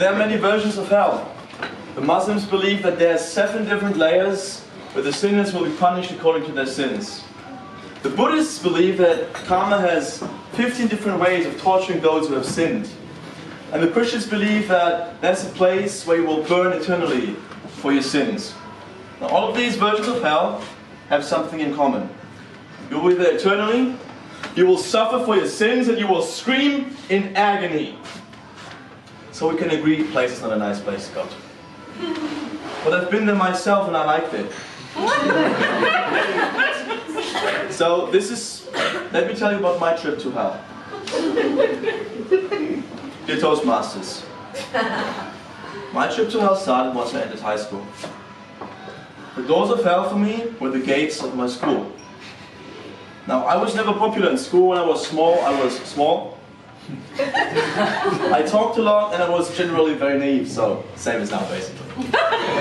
There are many versions of hell. The Muslims believe that there are 7 different layers where the sinners will be punished according to their sins. The Buddhists believe that karma has 15 different ways of torturing those who have sinned. And the Christians believe that there's a place where you will burn eternally for your sins. Now, all of these versions of hell have something in common. You will be there eternally, you will suffer for your sins, and you will scream in agony. So we can agree the place is not a nice place to go to. But I've been there myself and I liked it. So let me tell you about my trip to hell. Dear Toastmasters, my trip to hell started once I entered high school. The doors of hell for me were the gates of my school. Now, I was never popular in school. When I was small, I talked a lot and I was generally very naive, so same as now basically.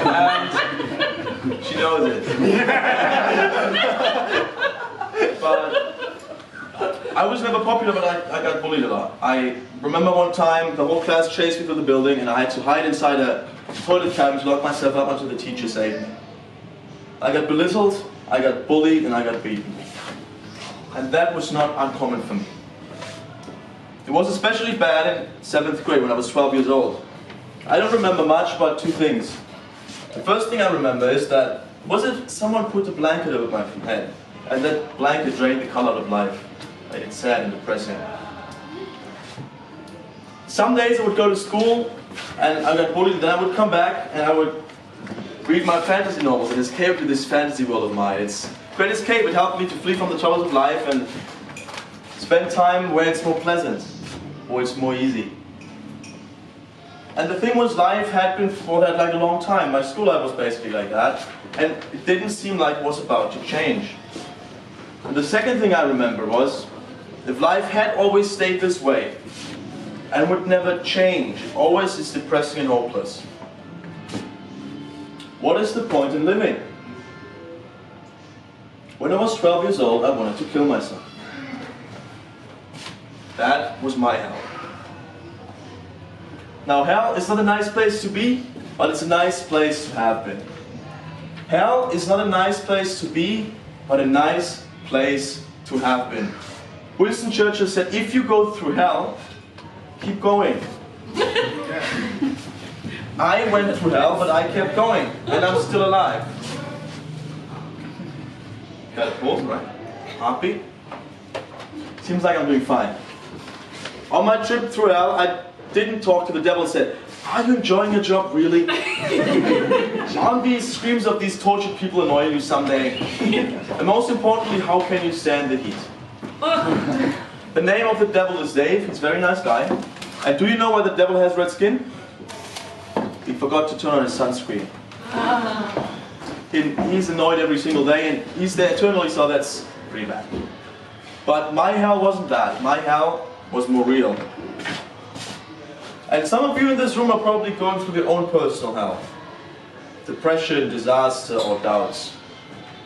And she knows it. But I was never popular, but I got bullied a lot. I remember one time the whole class chased me through the building and I had to hide inside a toilet cabin to lock myself up until the teacher saved me. I got belittled, I got bullied, and I got beaten. And that was not uncommon for me. It was especially bad in 7th grade when I was 12 years old. I don't remember much, but 2 things. The first thing I remember is that, someone put a blanket over my head, and that blanket drained the color of life. Made it sad and depressing. Some days I would go to school, and I got bullied, and then I would come back, and I would read my fantasy novels and escape to this fantasy world of mine. It's a great escape. It helped me to flee from the troubles of life and spend time where it's more pleasant, or it's more easy. And the thing was, life had been for that like a long time. My school life was basically like that, and it didn't seem like it was about to change. And the second thing I remember was, if life had always stayed this way, and would never change, always is depressing and hopeless, what is the point in living? When I was 12 years old, I wanted to kill myself. That was my hell. Now, hell is not a nice place to be, but it's a nice place to have been. Hell is not a nice place to be, but a nice place to have been. Winston Churchill said, if you go through hell, keep going. I went through hell, but I kept going, and I'm still alive. Got a pulse, right? Heartbeat? Seems like I'm doing fine. On my trip through hell, I didn't talk to the devil and said, are you enjoying your job, really? Aren't these screams of these tortured people annoying you someday? And most importantly, how can you stand the heat? The name of the devil is Dave. He's a very nice guy. And do you know why the devil has red skin? He forgot to turn on his sunscreen. He's annoyed every single day, and he's there eternally, so that's pretty bad. But my hell wasn't that. My hell was more real. And some of you in this room are probably going through your own personal hell. Depression, disaster, or doubts.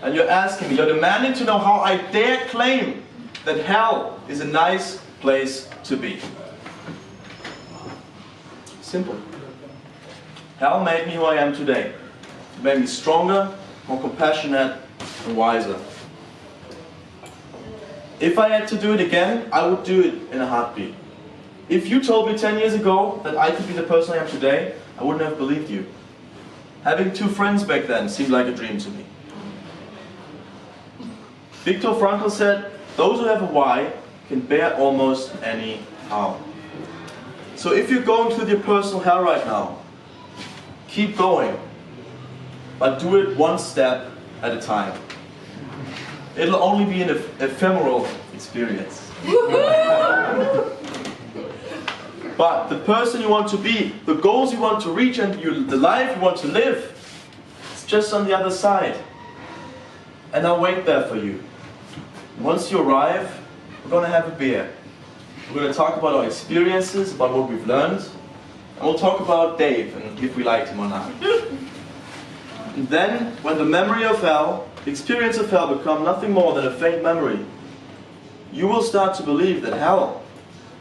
And you're asking me, you're demanding to know how I dare claim that hell is a nice place to be. Simple. Hell made me who I am today. It made me stronger, more compassionate, and wiser. If I had to do it again, I would do it in a heartbeat. If you told me 10 years ago that I could be the person I am today, I wouldn't have believed you. Having 2 friends back then seemed like a dream to me. Viktor Frankl said, those who have a why can bear almost any how. So if you're going through your personal hell right now, keep going, but do it one step at a time. It'll only be an ephemeral experience. But the person you want to be, the goals you want to reach, and the life you want to live, it's just on the other side. And I'll wait there for you. Once you arrive, we're going to have a beer. We're going to talk about our experiences, about what we've learned, and we'll talk about Dave, and if we liked him or not. And then, when the memory of hell, the experience of hell become nothing more than a faint memory, you will start to believe that hell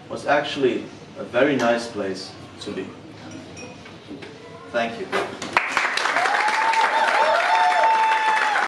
was actually a very nice place to be. Thank you.